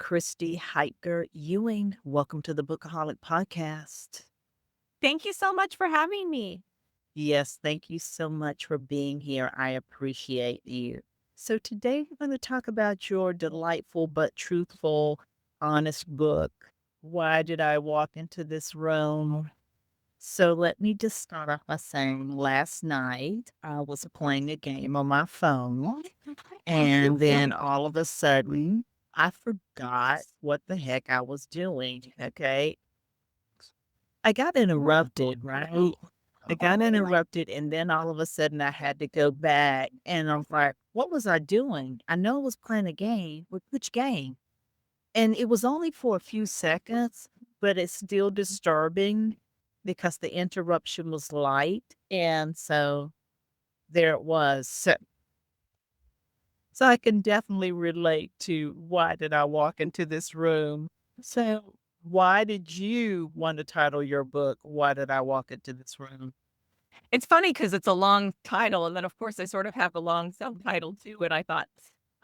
Christy Heiker Ewing. Welcome to the Bookaholic Podcast. Thank you so much for having me. Yes, thank you so much for being here. I appreciate you. So, today we're going to talk about your delightful but truthful, honest book. Why did I walk into this room? So, let me just start off by saying last night I was playing a game on my phone, and then all of a sudden I forgot what the heck I was doing. Okay. I got interrupted, right? I got interrupted, and then all of a sudden I had to go back, and I was like, what was I doing? I know I was playing a game, but which game? And it was only for a few seconds, but it's still disturbing because the interruption was light. And so there it was. So I can definitely relate to why did I walk into this room. So why did you want to title your book, Why Did I Walk Into This Room? It's funny because it's a long title, and then, of course, I sort of have a long subtitle too, and I thought,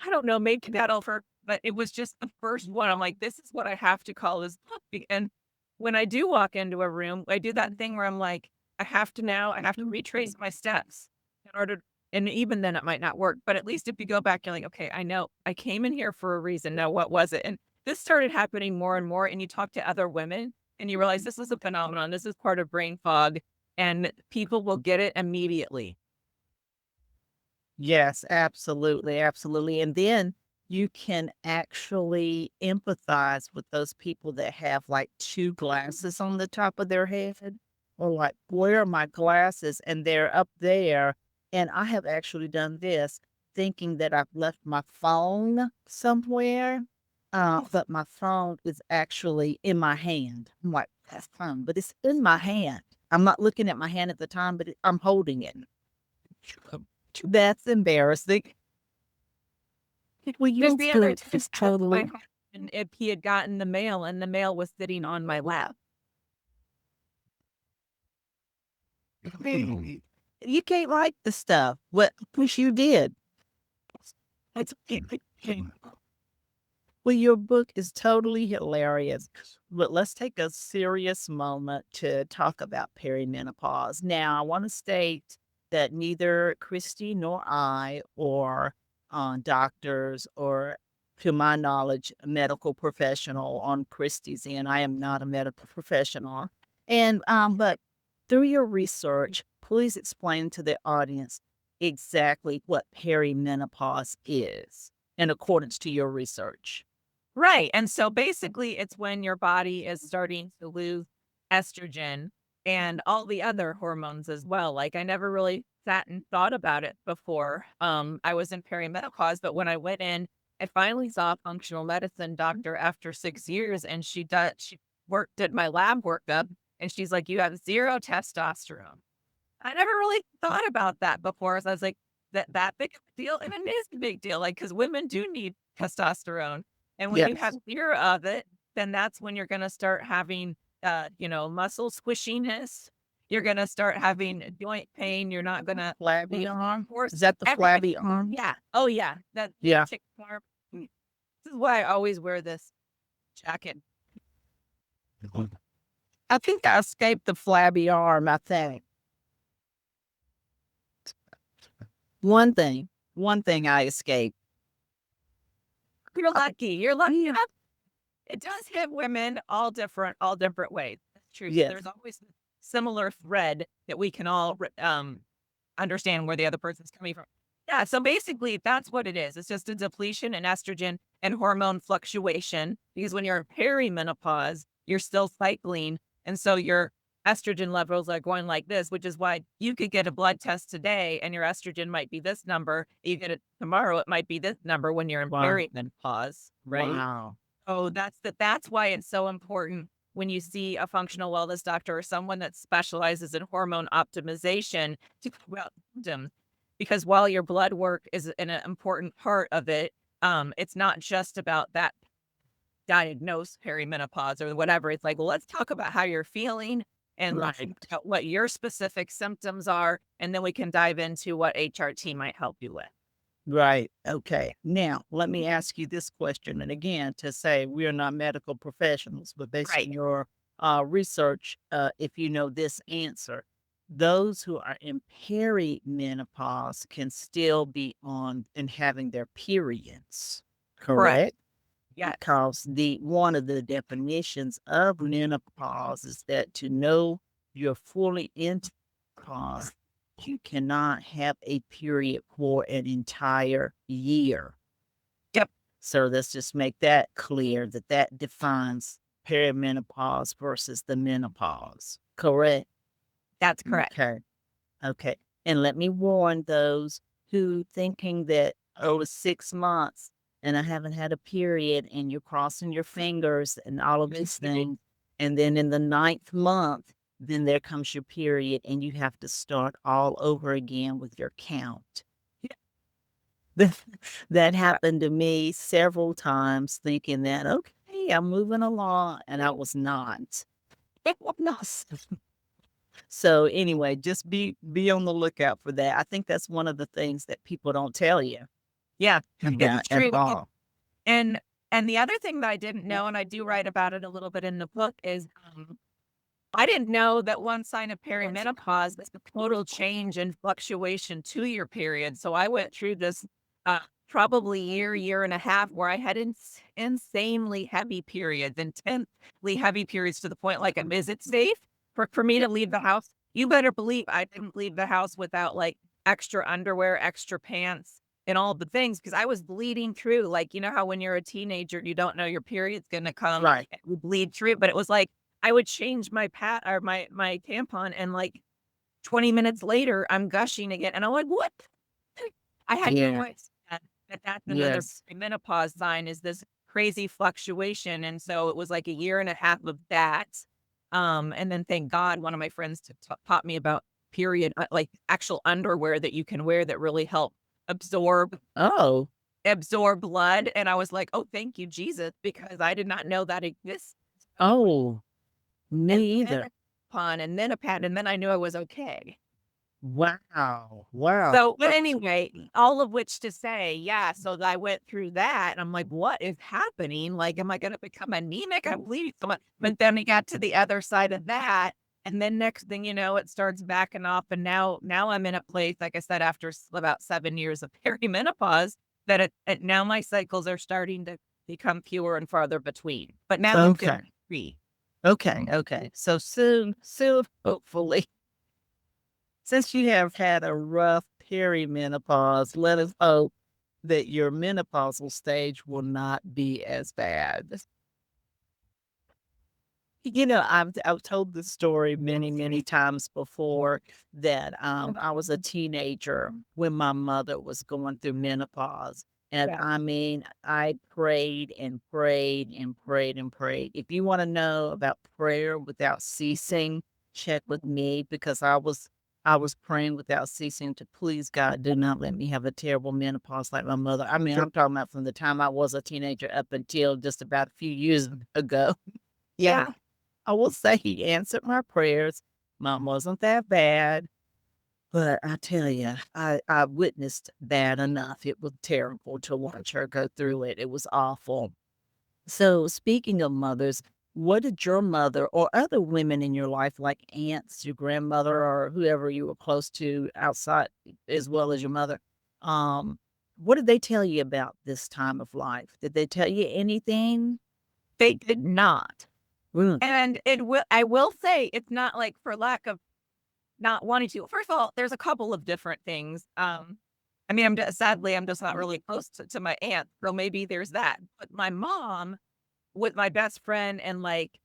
I don't know, maybe that'll for but it was just the first one. I'm like, "This is what I have to call this book," and when I do walk into a room, I do that thing where I'm like, I have to retrace my steps in order and even then it might not work, but at least if you go back, you're like, "Okay, I know. I came in here for a reason. Now what was it?" And this started happening more and more, and you talk to other women, and you realize this is a phenomenon. This is part of brain fog, and people will get it immediately. Yes, absolutely, absolutely. And then you can actually empathize with those people that have like two glasses on the top of their head, or like, where are my glasses? And they're up there. And I have actually done this thinking that I've left my phone somewhere, but my phone is actually in my hand. I'm like, that's fun, but it's in my hand. I'm not looking at my hand at the time, but I'm holding it. That's embarrassing. We Just used the other to day, just my totally. husband, if he had gotten the mail and the mail was sitting on my lap. You can't write the stuff. What wish you did. It's well, your book is totally hilarious. But let's take a serious moment to talk about perimenopause. Now, I want to state that neither Christy nor I or doctors or, to my knowledge, a medical professional on Christy's end. I am not a medical professional. And but through your research, please explain to the audience exactly what perimenopause is in accordance to your research. Right, and so basically, it's when your body is starting to lose estrogen and all the other hormones as well. Like, I never really sat and thought about it before. I was in perimenopause, but when I went in, I finally saw a functional medicine doctor after 6 years, and she did my lab workup, and she's like, "You have 0 testosterone." I never really thought about that before, so I was like, "That big of a deal?" And it is a big deal, like, because women do need testosterone, and when you have Yes. 0 of it, then that's when you're gonna start having, muscle squishiness, you're gonna start having joint pain, you're not gonna Flabby arm? force Is that the everything. flabby arm? Yeah. Oh, yeah. That Yeah. chick arm. This is why I always wear this jacket. I think I escaped the flabby arm, I think. One thing, one thing I escaped. You're Uh, lucky, you're lucky. It does hit women all different ways. That's true. So yes. there's always a similar thread that we can all understand where the other person's coming from. Yeah, so basically that's what it is. It's just a depletion in estrogen and hormone fluctuation because when you're perimenopause, you're still cycling, and so your estrogen levels are going like this, which is why you could get a blood test today and your estrogen might be this number. You get it tomorrow, it might be this number when you're in Wow. perimenopause, right? Wow. Oh, that's why it's so important when you see a functional wellness doctor or someone that specializes in hormone optimization to talk about symptoms. Because while your blood work is an important part of it, it's not just about that diagnosed perimenopause or whatever. It's like, well, let's talk about how you're feeling and let's talk Right. about what your specific symptoms are, and then we can dive into what HRT might help you with. Right. Okay. Now, let me ask you this question. And again, to say we are not medical professionals, but based on Right. your research, if you know this answer, those who are in perimenopause can still be on and having their periods, Correct. correct? Yes. Because the one of the definitions of menopause is that to know you're fully into menopause, you cannot have a period for an entire year. Yep. So let's just make that clear that that defines perimenopause versus the menopause. Correct? That's correct. Okay. Okay. And let me warn those who thinking that, oh, it's 6 months and I haven't had a period and you're crossing your fingers and all of these things. And then in the ninth month, then there comes your period and you have to start all over again with your count. That that happened to me several times thinking that, okay, I'm moving along. And I was not. No. So anyway, just be on the lookout for that. I think that's one of the things that people don't tell you Yeah, about it's at true. all. And and the other thing that I didn't know, and I do write about it a little bit in the book, is I didn't know that one sign of perimenopause is a total change and fluctuation to your period. So I went through this probably year and a half where I had insanely heavy periods, intensely heavy periods to the point like, is it safe for me to leave the house? You better believe I didn't leave the house without like extra underwear, extra pants, and all the things because I was bleeding through. Like, you know how when you're a teenager, you don't know your period's going to come, Right. and you bleed through, but it was like, I would change my pad or my tampon, and, like, 20 minutes later, I'm gushing again, and I'm like, "What?" I had no Yeah. idea that that's another Yes. menopause sign is this crazy fluctuation, and so it was, like, a year and a half of that, and then thank God one of my friends t ta taught me about period like, actual underwear that you can wear that really help absorb Oh. absorb blood, and I was like, "Oh, thank you, Jesus," because I did not know that exists. Oh, me And then either. upon and then a pat, and then I knew I was okay. Wow. Wow. So, but anyway, all of which to say, yeah, so I went through that, and I'm like, "What is happening? Like, am I gonna become anemic? I'm bleeding so much." But then we got to the other side of that, and then next thing you know, it starts backing off, and now I'm in a place, like I said, after about 7 years of perimenopause, that it now my cycles are starting to become fewer and farther between. But now I'm Okay. 53. Okay. Okay. So soon, hopefully, since you have had a rough perimenopause, let us hope that your menopausal stage will not be as bad. I've told this story many times before that I was a teenager when my mother was going through menopause. And Yeah. I mean, I prayed and prayed and prayed and prayed. If you want to know about prayer without ceasing, check with me because I was praying without ceasing to please God, do not let me have a terrible menopause like my mother. I mean, I'm talking about from the time I was a teenager up until just about a few years ago. Yeah, Yeah. I will say he answered my prayers. Mom wasn't that bad, but I tell you, I witnessed bad enough. It was terrible to watch her go through it. It was awful. So, speaking of mothers, what did your mother or other women in your life, like aunts, your grandmother, or whoever you were close to outside, as well as your mother, um, what did they tell you about this time of life? Did they tell you anything? They did not. Mm, And I will say it's not like for lack of not wanting to. First of all, there's a couple of different things. I mean, sadly, I'm just not really close to my aunt, so maybe there's that. But my mom was my best friend, and like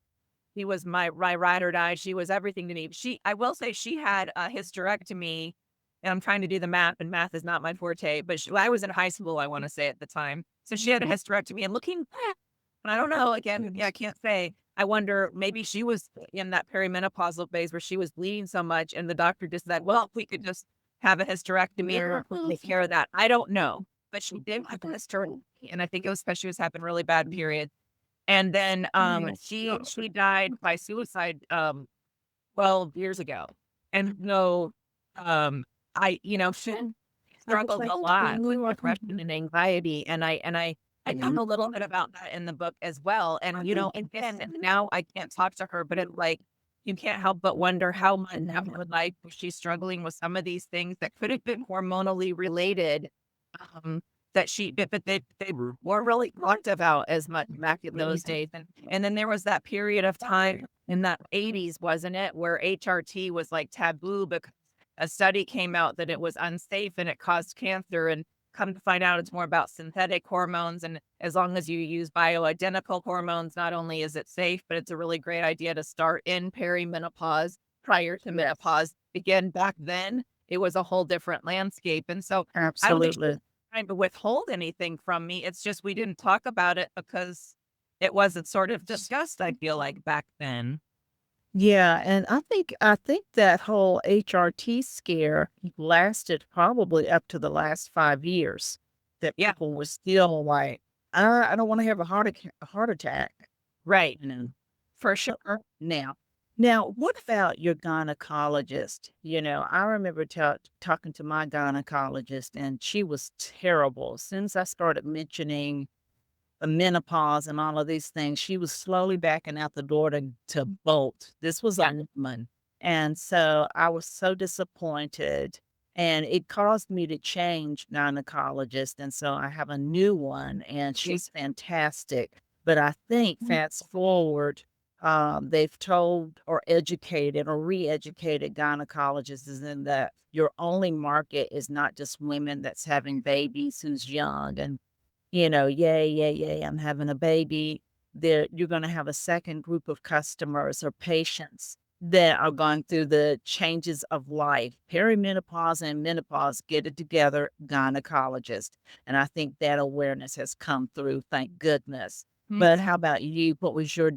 he was my ride or die. She was everything to me. I will say, she had a hysterectomy, and I'm trying to do the math, and math is not my forte. But I was in high school, I want to say at the time, so she had a hysterectomy. And looking back, and I don't know, again, yeah, I can't say. I wonder, maybe she was in that perimenopausal phase where she was bleeding so much, and the doctor just said, "Well, if we could just have a hysterectomy and we'll take care of that." I don't know, but she did have a hysterectomy, and I think it was because she was having really bad periods. And then she died by suicide 12 years ago. And no, I I was struggled like, a lot with "Ooh, I can." depression and anxiety, and I talk Mhm. a little bit about that in the book as well, and, again, now I can't talk to her, but it's like, you can't help but wonder how much now in life she's struggling with some of these things that could have been hormonally related, um, that she but they weren't really talked about as much back in those days, and then there was that period of time in the '80s, wasn't it, where HRT was, like, taboo because a study came out that it was unsafe and it caused cancer, and come to find out it's more about synthetic hormones, and as long as you use bioidentical hormones, not only is it safe, but it's a really great idea to start in perimenopause prior to menopause. Again, back then, it was a whole different landscape, and so I don't think she was Absolutely. trying to withhold anything from me, it's just we didn't talk about it because it wasn't sort of discussed, I feel like, back then. Yeah, and I think that whole HRT scare lasted probably up to the last 5 years, that Yeah, people were still like, I don't wanna have a heart attack," right, you know? for sure. Now now, what about your gynecologist? I remember talking to my gynecologist, and she was terrible. Since I started mentioning the menopause and all of these things, she was slowly backing out the door to bolt. This was Yeah, a woman. And so I was so disappointed, and it caused me to change gynecologist. And so I have a new one, and yeah, she's fantastic. But I think fast forward, they've told or educated or re-educated gynecologists is in that your only market is not just women that's having babies who's young and "Yay, yay, yay, I'm having a baby." You're gonna have a second group of customers or patients that are going through the changes of life. Perimenopause and menopause, get it together, gynecologist. And I think that awareness has come through, thank goodness. mhm. But how about you? What was your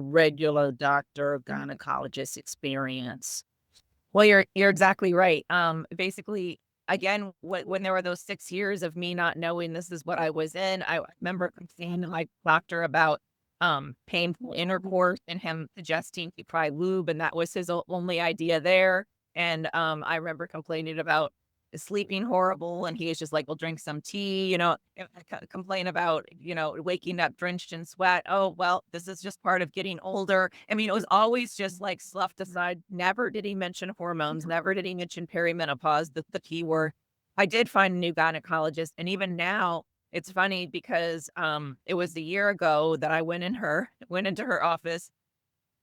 regular doctor, gynecologist experience? Well, you're exactly right. Basically, again, when there were those 6 years of me not knowing this is what I was in, I remember seeing my doctor about, painful intercourse and him suggesting to try lube, and that was his only idea there. And, I remember complaining about sleeping horrible, and he was just like, "Well, drink some tea," and I complain about, waking up drenched in sweat. "Oh, well, this is just part of getting older." I mean, it was always just, like, sloughed aside. Never did he mention hormones, never did he mention perimenopause, the key word. I did find a new gynecologist, and even now, it's funny because, it was a year ago that I went into her office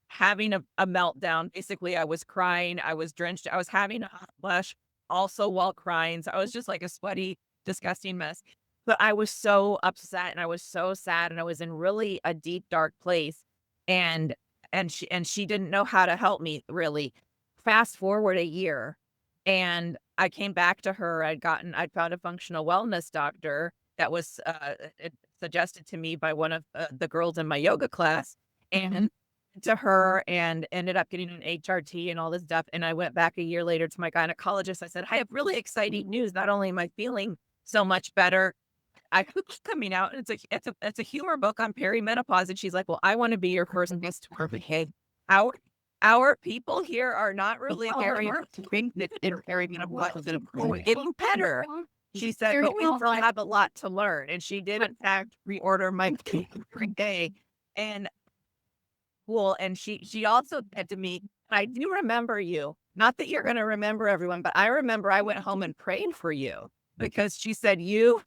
having a meltdown. Basically, I was crying, I was drenched, I was having a hot flush also while crying, so I was just like a sweaty, disgusting mess. But I was so upset and I was so sad and I was in really a deep, dark place, and she didn't know how to help me really. Fast forward a year, and I came back to her. I'd found a functional wellness doctor that was, suggested to me by one of, the girls in my yoga class, and to her and ended up getting an HRT and all this stuff, and I went back a year later to my gynecologist. I said, "I have really exciting news. Not only am I feeling so much better, I book's coming out, and it's a humor book on perimenopause." And she's like, "Well, I wanna be your first guest to behave. Our our people here are not really perimenopause is getting better." She said, "But we still have a lot to learn." And she did, in fact, reorder my every day. And Cool, and she also said to me, "I do remember you. Not that you're gonna remember everyone, but I remember I went home and prayed for you." Because she said, You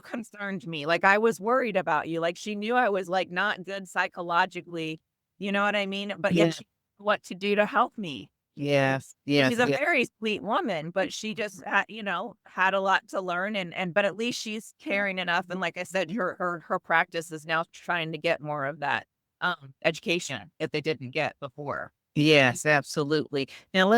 concerned me, like, I was worried about you." Like, she knew I was, like, not good psychologically, you know what I mean? But Yeah. yet she knew what to do to help me. Yes, And yes, she's a yeah. very sweet woman, but she just had a lot to learn, and but at least she's caring enough, and like I said, her practice is now trying to get more of that, education that they didn't get before. Yes, absolutely. Now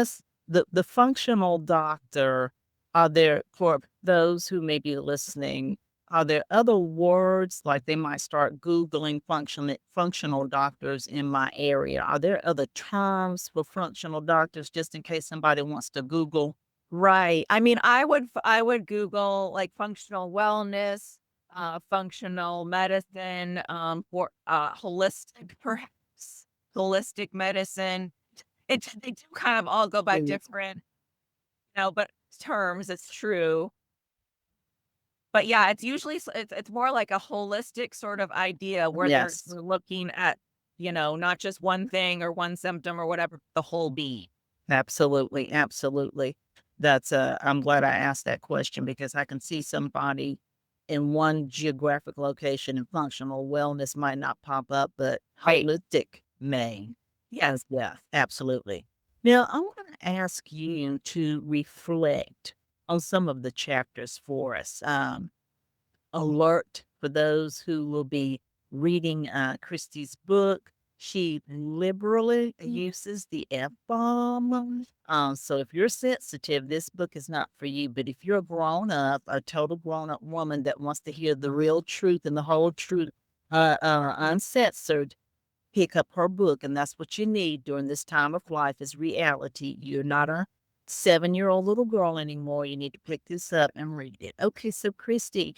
the functional doctor, are there for those who may be listening, are there other words like they might start Googling functional doctors in my area? Are there other terms for functional doctors just in case somebody wants to Google? Right. I mean, I would Google, like, functional wellness, functional medicine, for, holistic perhaps, holistic medicine. They do kind of all go by Mm. different, but terms, it's true. But yeah, it's usually it's more like a holistic sort of idea where Yes. they're looking at, not just one thing or one symptom or whatever, the whole being. Absolutely, absolutely. I'm glad I asked that question because I can see somebody in one geographic location and functional wellness might not pop up, but Right. holistic may. Yes. Yeah, absolutely. Now, I want to ask you to reflect on some of the chapters for us. Alert for those who will be reading Christie's book. She liberally uses the F bomb. So if you're sensitive, this book is not for you. But if you're a grown up, a total grown up woman that wants to hear the real truth and the whole truth, uncensored, pick up her book. And that's what you need during this time of life is reality. You're not a 7-year-old little girl anymore. You need to pick this up and read it. Okay, so Christy,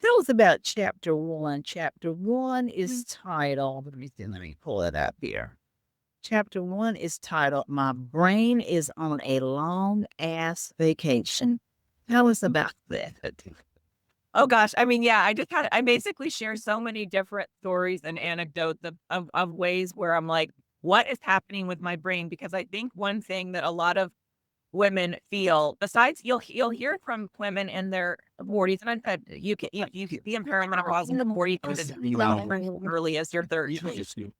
tell us about chapter 1. Chapter 1 is titled, let me pull it up here. Chapter 1 is titled, My Brain is on a Long Ass Vacation. Tell us about that. Oh gosh. I mean, yeah, I basically share so many different stories and anecdotes of ways where I'm like, what is happening with my brain? Because I think one thing that a lot of women feel, besides you'll hear from women in their 40s, and I said you can be in perimenopause in the 40s as early as your 30s.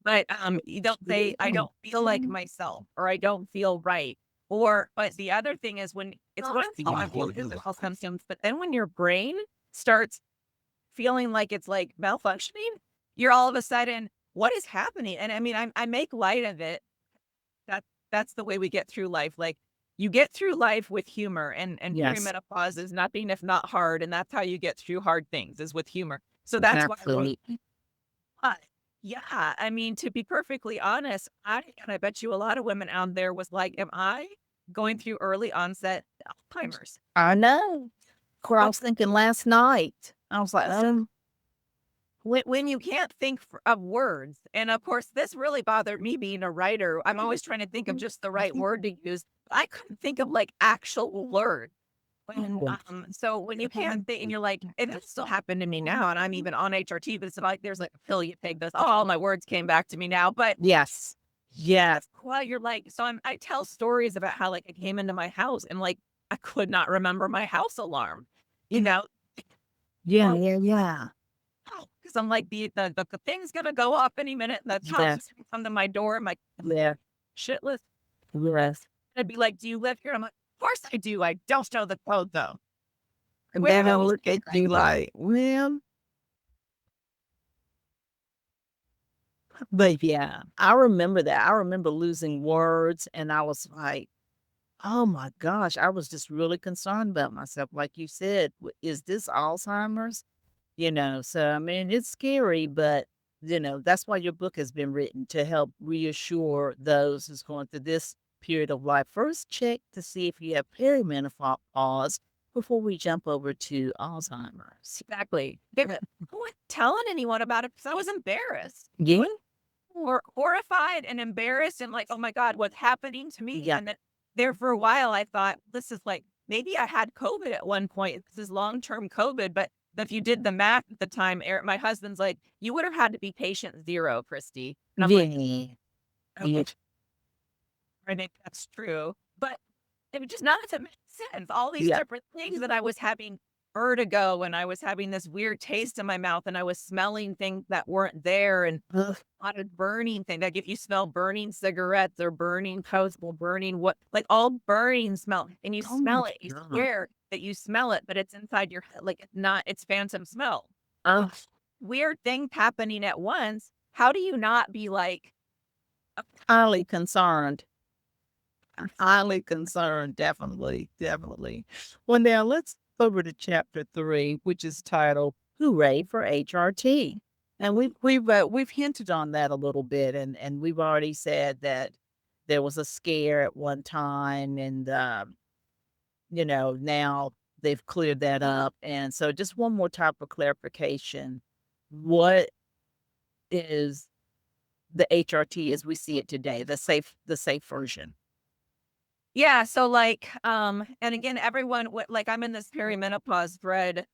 But they'll say, I don't feel like myself, or I don't feel right. But the other thing is when it's one thing you have physical symptoms, but then when your brain starts feeling like it's like malfunctioning, you're all of a sudden, what is happening? And I mean, I make light of it. That that's the way we get through life. Like you get through life with humor, and Yes, perimenopause is nothing if not hard, and that's how you get through hard things is with humor. So that's why I wrote. absolutely. But yeah, I mean, to be perfectly honest, and I bet you a lot of women out there was like, am I going through early onset Alzheimer's? I know. I But was thinking last night. I was like, when you can't think of words, and of course, this really bothered me being a writer. I'm always trying to think of just the right word to use. I couldn't think of like actual words. So when you can't think and you're like, and it still happened to me now, and I'm even on HRT, but it's like there's like a pill you take this, oh, all my words came back to me now. But yes, yes, well, you're like, so I tell stories about how like I came into my house and like I could not remember my house alarm, you know, yeah, yeah, yeah. because I'm like the thing's gonna go off any minute, and the cops Yes, are gonna come to my door. I'm like, yeah, shitless. yes. I'd be like, do you live here? I'm like, of course I do. I don't know the code though. And then I Well, look at you like, well, but yeah, I remember that. I remember losing words and I was like, oh my gosh, I was just really concerned about myself. Like you said, is this Alzheimer's? So I mean, it's scary, but that's why your book has been written to help reassure those who's going through this period of life. First, check to see if you have perimenopause before we jump over to Alzheimer's. exactly. I wasn't telling anyone about it because I was embarrassed. Yeah, Or horrified and embarrassed and like, "Oh my god, what's happening to me?" yeah, And then there for a while, I thought, "This is like maybe I had COVID at one point. This is long-term COVID." But if you did the math at the time, Eric, my husband's like, "You would have had to be patient 0, Christy." And I'm like, yeah, yeah. "Okay, I think that's true." But it was just none of it made sense. All these Yeah. different things that I was having vertigo, and I was having this weird taste in my mouth, and I was smelling things that weren't there, and Ugh. a lot of burning thing. Like if you smell burning cigarettes or burning toast or burning what, like all burning smell, and you Oh my smell it, you God. swear that you smell it, but it's inside your head. Like it's not, it's phantom smell. Ugh. Weird things happening at once. How do you not be like, Highly concerned. Highly concerned. Definitely. Definitely. Well, now let's over to chapter 3, which is titled Hooray for HRT. And we've hinted on that a little bit, and we've already said that there was a scare at one time, and now they've cleared that up. And so just one more time for clarification. What is the HRT as we see it today, the safe version? Yeah, so, like, and again, everyone like, I'm in this perimenopause thread,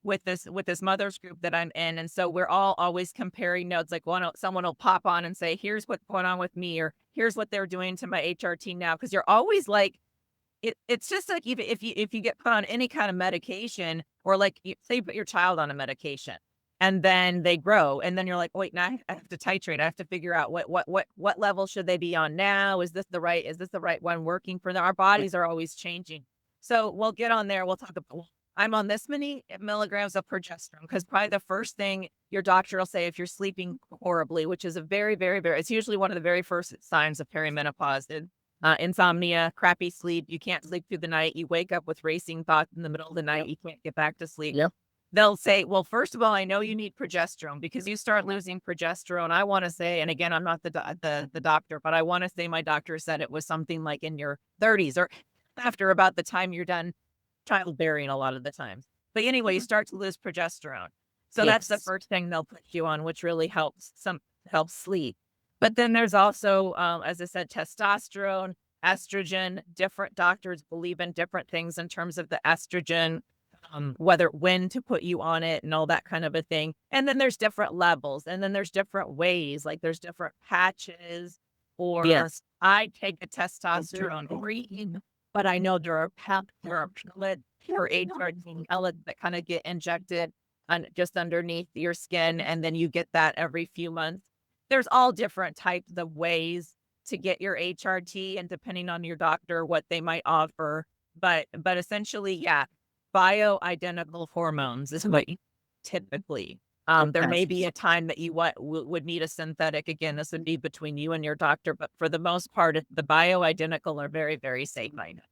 with this mothers group that I'm in, and so we're all always comparing notes, like, someone will pop on and say, "Here's what's going on with me," or, "Here's what they're doing to my HRT now," because 'cause you're always, like it's just like even if you get put on any kind of medication or, like, you say you put your child on a medication, and then they grow, and then you're like, "Wait, now I have to titrate. I have to figure out what level should they be on now? Is this the right one working for them?" Our Yeah. bodies are always changing. So, we'll get on there, we'll talk about, well, I'm on this many milligrams of progesterone because probably the first thing your doctor will say if you're sleeping horribly, which is a very, very, very it's usually one of the very first signs of perimenopause, insomnia, crappy sleep, you can't sleep through the night, you wake up with racing thoughts in the middle of the night, Yep. you can't get back to sleep. Yep. They'll say, "Well, first of all, I know you need progesterone because you start losing progesterone." I wanna say, and again, I'm not the doctor, but I wanna say my doctor said it was something like in your 30s or after about the time you're done childbearing a lot of the times. But anyway, you Mhm. start to lose progesterone. So that's the Yes. first thing they'll put you on, which really helps sleep. But then there's also, as I said, testosterone, estrogen. Different doctors believe in different things in terms of the estrogen, whether when to put you on it and all that kind of a thing. And then there's different levels, and then there's different ways. Like there's different patches, or Yes. I take a testosterone cream, but I know there are pellets or HRT pellets that kind of get injected just underneath your skin, and then you get that every few months. There's all different types of ways to get your HRT, and depending on your doctor, what they might offer. But essentially, yeah, bioidentical hormones is what you typically. There Okay. may be a time that you would need a synthetic. Again, this would be between you and your doctor, but for the most part, the bioidentical are very, very safe. I know.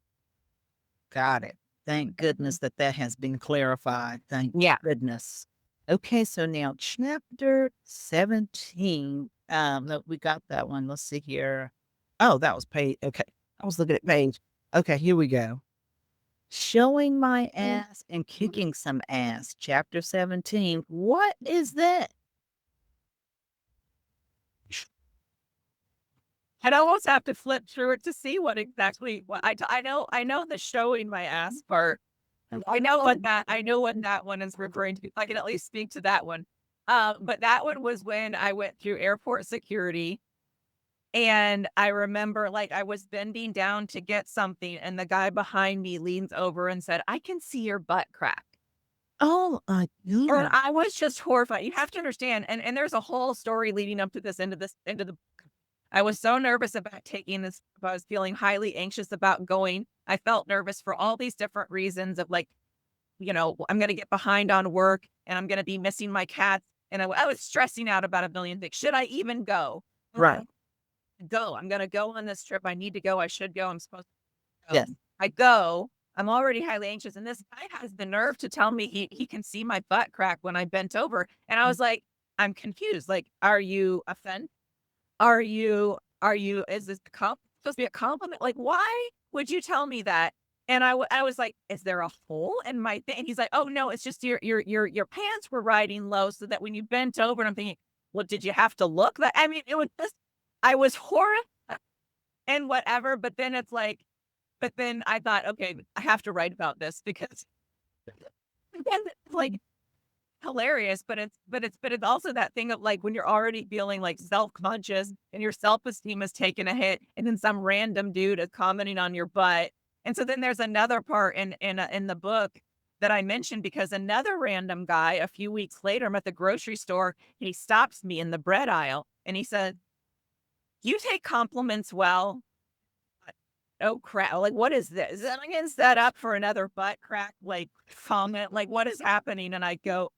Got it. Thank goodness that that has been clarified. Thank Yeah. goodness. Okay, so now chapter 17. No, we got that one. Let's see here. Oh, that was page. Okay. I was looking at page. Okay, here we go. Showing my ass and kicking some ass. Chapter 17. What is that? I'd almost have to flip through it to see what I know the showing my ass part. I know what that one is referring to. I can at least speak to that one. But that one was when I went through airport security, and I remember, like, I was bending down to get something, and the guy behind me leans over and said, "I can see your butt crack." Oh, And yeah. I was just horrified. You have to understand, and there's a whole story leading up to this end of the I was so nervous about taking this. I was feeling highly anxious about going. I felt nervous for all these different reasons of like, I'm going to get behind on work and I'm going to be missing my cats. And I was stressing out about a million things. Should I even go? Right. Go. I'm going to go on this trip. I need to go. I should go. I'm supposed to go. Yes. I go. I'm already highly anxious. And this guy has the nerve to tell me he can see my butt crack when I bent over. And I was like, I'm confused. Like, are you offended? Are you is this supposed to be a compliment? Like, why would you tell me that? And I was like, "Is there a hole in my thing?" And he's like, "Oh, no, it's just your pants were riding low so that when you bent over." And I'm thinking, "Well, did you have to look?" That I mean, it was just I was horrified and whatever, but then I thought, "Okay, I have to write about this because" again, it's like hilarious, but it's also that thing of, like, when you're already feeling, like, self-conscious and your self-esteem is taking a hit, and then some random dude is commenting on your butt, and so then there's another part in the book that I mentioned because another random guy, a few weeks later, I'm at the grocery store, and he stops me in the bread aisle, and he said, "You take compliments well." Oh, crap, like, what is this? Am I getting set up for another butt crack, like, comment? Like, what is happening? And I go,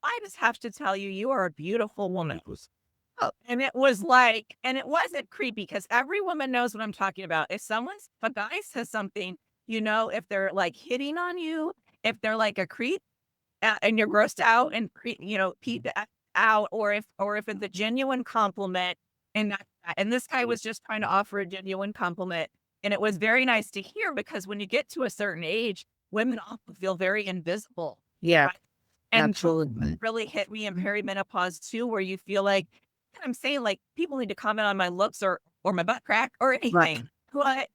I just have to tell you, you are a beautiful woman. Oh, and it was like, and it wasn't creepy because every woman knows what I'm talking about. If a guy says something, if they're like hitting on you, if they're like a creep and you're grossed out and, peed out, or if it's a genuine compliment and this guy was just trying to offer a genuine compliment. And it was very nice to hear because when you get to a certain age, women often feel very invisible. Yeah, Right? And absolutely. really hit me in perimenopause too, where you feel like I'm saying, like, people need to comment on my looks or my butt crack or Right. anything. What,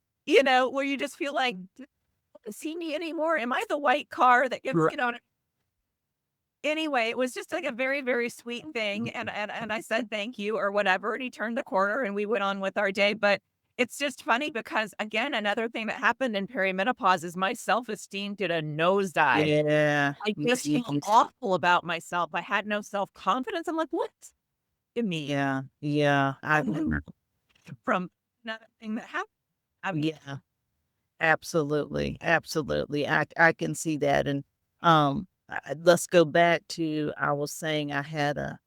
where you just feel like, "Do you wanna see me anymore? Am I the white car that gets, Right. Anyway, it was just like a very, very sweet thing, and I said thank you or whatever, and he turned the corner and we went on with our day, but it's just funny because, again, another thing that happened in perimenopause is my self-esteem did a nosedive. Yeah. I just felt awful about myself. I had no self-confidence. I'm like, "What's in me?" Yeah. Yeah. From another thing that happened. I mean, Yeah. Absolutely, absolutely. I can see that, and, let's go back to I was saying I had a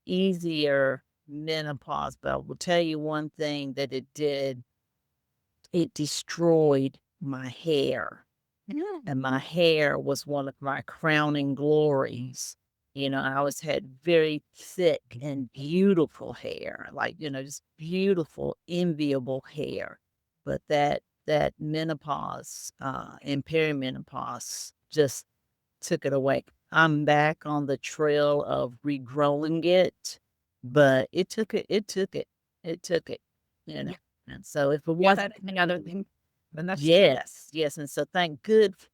easier menopause, but I will tell you one thing that it did, it destroyed my hair, mm, and my hair was one of my crowning glories. I always had very thick and beautiful hair, like, just beautiful, enviable hair. But that menopause, and perimenopause just took it away. I'm back on the trail of regrowing it, but it took it, you know. yeah, And so if it yeah, wasn't that's another thing, and that's true. Yes, yes, and so thank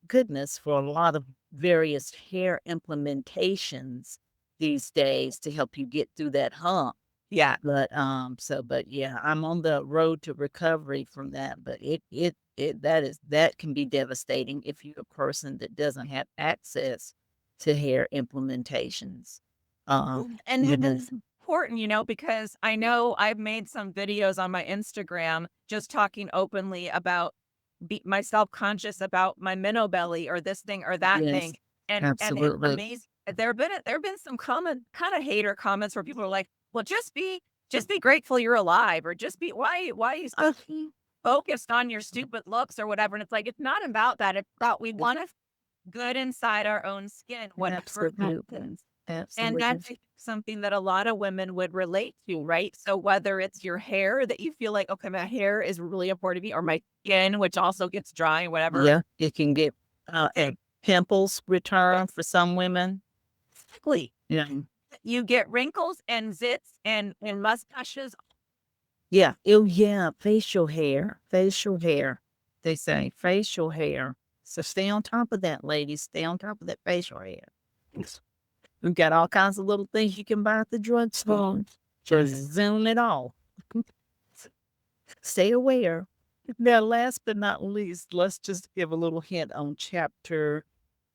goodness for a lot of various hair implementations these days to help you get through that hump. Yeah. But yeah, I'm on the road to recovery from that, but that can be devastating if you're a person that doesn't have access to hair implementations. And You know, that's important, because I know I've made some videos on my Instagram just talking openly about my self-conscious about my minnow belly or this thing or that yes, thing. And it's absolutely. amazing. There have been some common kind of hater comments where people are like, well, just be grateful you're alive, or just be why are you so focused on your stupid looks or whatever. And it's like it's not about that. It's about we want to good inside our own skin, whatever Absolutely, happens. And absolutely. that's I think something that a lot of women would relate to, right? So whether it's your hair that you feel like, okay, my hair is really important to me, or my skin, which also gets dry and whatever. Yeah, it can get, Okay, pimples return yes, for some women. exactly. Yeah. You get wrinkles and zits and mustaches. Yeah. Oh, yeah, facial hair. They say facial hair. So stay on top of that, ladies. Stay on top of that facial hair. Yes. We've got all kinds of little things you can buy at the drugstore. Just zoom it all. Stay aware. Now, last but not least, let's just give a little hint on chapter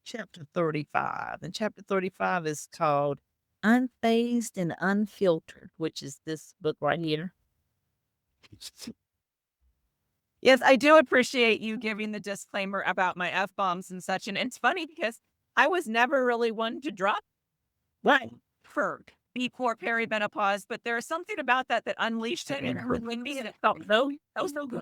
35. And chapter 35 is called Unfazed and Unfiltered, which is this book right here. Yes, I do appreciate you giving the disclaimer about my F bombs and such. And it's funny because I was never really one to drop Right. for before perimenopause, but there's something about that unleashed it in me, and it felt so good.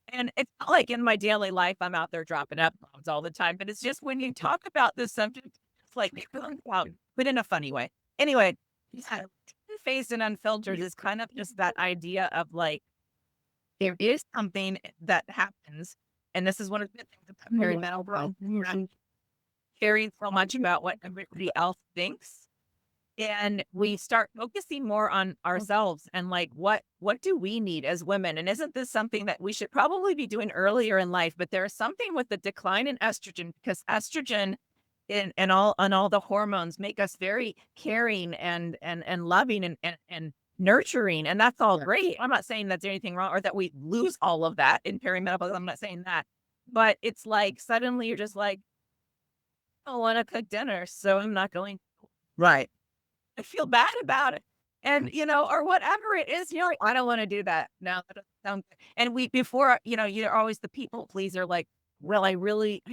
And it's not like in my daily life, I'm out there dropping F-bombs all the time, but it's just when you talk about this subject, it's like, wow, but in a funny way. Anyway, yeah, phased and unfiltered is kind of just that idea of like, there is something that happens. And this is one of the things about perimenopause. We're not caring so much about what everybody else thinks, and we start focusing more on ourselves and like what do we need as women, and isn't this something that we should probably be doing earlier in life? But there's something with the decline in estrogen, because estrogen and all the hormones make us very caring and loving and nurturing, and that's all Yeah. great. I'm not saying that's anything wrong or that we lose all of that in perimenopause. I'm not saying that, but it's like suddenly you're just like, I don't want to cook dinner, so I'm not going. Right. I feel bad about it. And, or whatever it is, like, I don't want to do that. Now that doesn't sound good. And before, you're always the people pleaser, like, well, I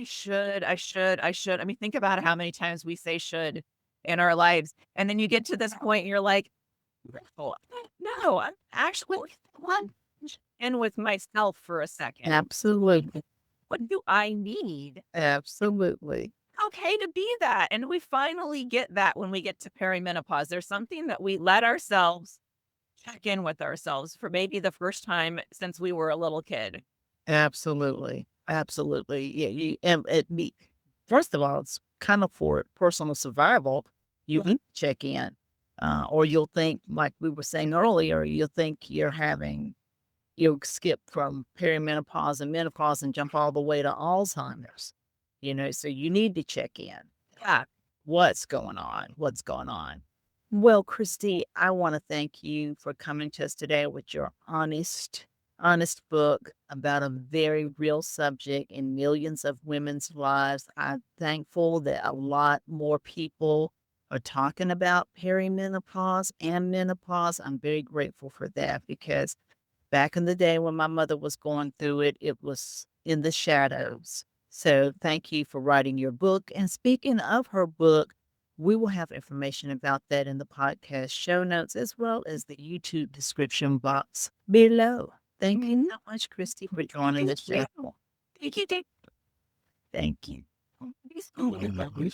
should. I mean, think about how many times we say should in our lives. And then you get to this point and you're like, "Oh, no, I'm actually one in with myself for a second. Absolutely. What do I need? Absolutely. Okay to be that." And we finally get that when we get to perimenopause. There's something that we let ourselves check in with ourselves for maybe the first time since we were a little kid. Absolutely. Absolutely. Yeah. And first of all, it's kind of for personal survival. You can check in. Or you'll think, like we were saying earlier, you'll think you'll skip from perimenopause and menopause and jump all the way to Alzheimer's, so you need to check in. Yeah. What's going on? What's going on? Well, Christy, I want to thank you for coming to us today with your honest book about a very real subject in millions of women's lives. I'm thankful that a lot more people are talking about perimenopause and menopause. I'm very grateful for that because back in the day when my mother was going through it, it was in the shadows. So thank you for writing your book. And speaking of her book, we will have information about that in the podcast show notes as well as the YouTube description box below. Thank you so much, Christy, for joining the show. Thank you. Thank you. Thank you.